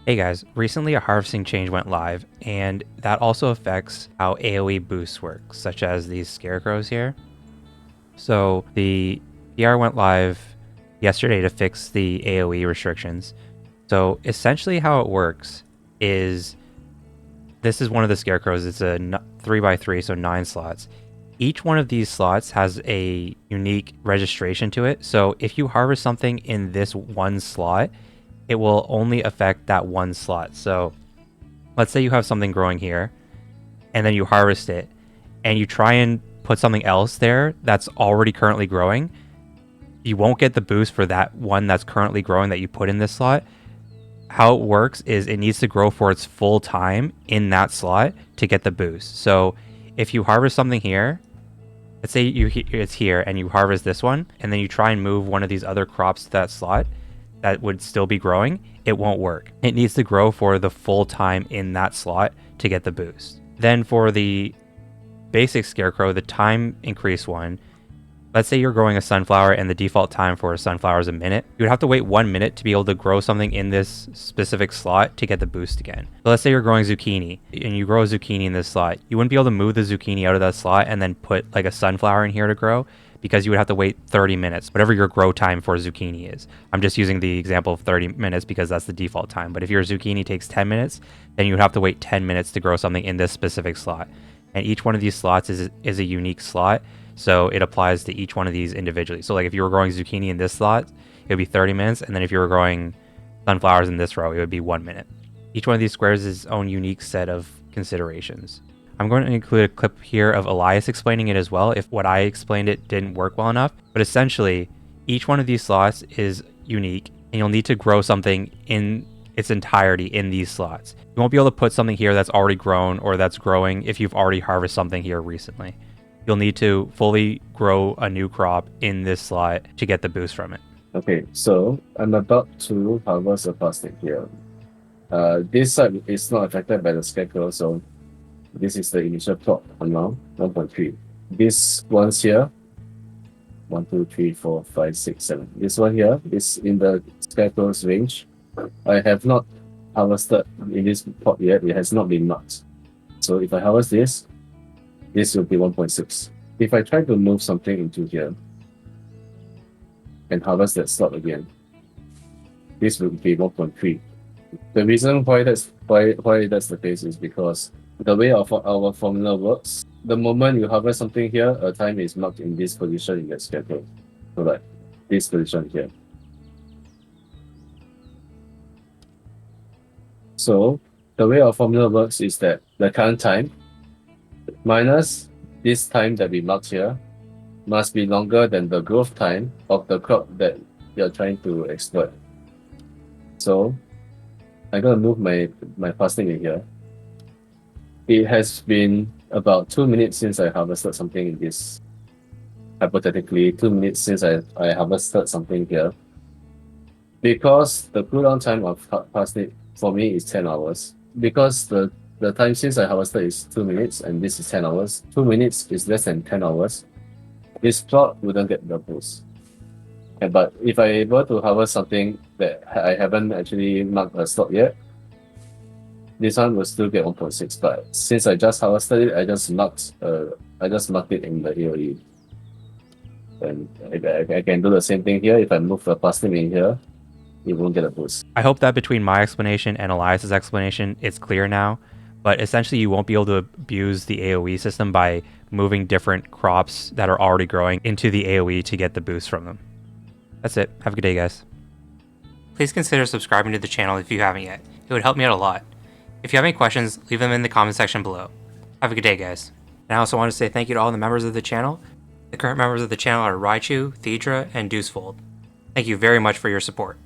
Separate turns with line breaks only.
Hey guys, recently a harvesting change went live, and that also affects how AoE boosts work, such as these scarecrows here. So the PR went live yesterday to fix the AoE restrictions. So essentially how it works is, this is one of the scarecrows. It's a 3x3, so 9 slots. Each one of these slots has a unique registration to it. So if you harvest something in this one slot, it will only affect that one slot. So let's say you have something growing here and then you harvest it and you try and put something else there that's already currently growing. You won't get the boost for that one that's currently growing that you put in this slot. How it works is it needs to grow for its full time in that slot to get the boost. So if you harvest something here, let's say it's here and you harvest this one and then you try and move one of these other crops to that slot that would still be growing, it won't work. It needs to grow for the full time in that slot to get the boost. Then for the basic scarecrow, the time increase one, let's say you're growing a sunflower and the default time for a sunflower is a minute. You would have to wait 1 minute to be able to grow something in this specific slot to get the boost again. So let's say you're growing zucchini and you grow a zucchini in this slot. You wouldn't be able to move the zucchini out of that slot and then put like a sunflower in here to grow, because you would have to wait 30 minutes, whatever your grow time for zucchini is. I'm just using the example of 30 minutes because that's the default time. But if your zucchini takes 10 minutes, then you would have to wait 10 minutes to grow something in this specific slot. And each one of these slots is a unique slot, so it applies to each one of these individually. So like if you were growing zucchini in this slot, it would be 30 minutes, and then if you were growing sunflowers in this row, it would be 1 minute. Each one of these squares is its own unique set of considerations. I'm going to include a clip here of Elias explaining it as well if what I explained it didn't work well enough. But essentially, each one of these slots is unique, and you'll need to grow something in its entirety in these slots. You won't be able to put something here that's already grown or that's growing if you've already harvested something here recently. You'll need to fully grow a new crop in this slot to get the boost from it.
Okay, so I'm about to harvest a plastic here. This side is not affected by the scarecrow, so this is the initial plot amount, 1.3. This one's here, 1, 2, 3, 4, 5, 6, 7. This one here is in the scarecrow's range. I have not harvested in this plot yet, it has not been marked. So if I harvest this, this will be 1.6. If I try to move something into here and harvest that slot again, this will be 1.3. The reason why that's the case is because the way our formula works, the moment you harvest something here, a time is marked in this position in the schedule. So like this position here. So the way our formula works is that the current time minus this time that we marked here must be longer than the growth time of the crop that you're trying to exploit. So I'm gonna move my fasting in here. It has been about 2 minutes since I harvested something in this. Hypothetically, 2 minutes since I harvested something here. Because the cooldown time of parsnip for me is 10 hours. Because the time since I harvested is 2 minutes and this is 10 hours. 2 minutes is less than 10 hours. This plot wouldn't get the boost. But if I'm able to harvest something that I haven't actually marked a slot yet, this one will still get 1.6. But since I just harvested it, I just marked it in the AoE. And I can do the same thing here. If I move the plastic in here, it won't get a boost.
I hope that between my explanation and Elias's explanation, it's clear now. But essentially, you won't be able to abuse the AoE system by moving different crops that are already growing into the AoE to get the boost from them. That's it. Have a good day, guys. Please consider subscribing to the channel if you haven't yet. It would help me out a lot. If you have any questions, leave them in the comment section below. Have a good day, guys. And I also want to say thank you to all the members of the channel. The current members of the channel are Raichu, Thedra, and Deucefold. Thank you very much for your support.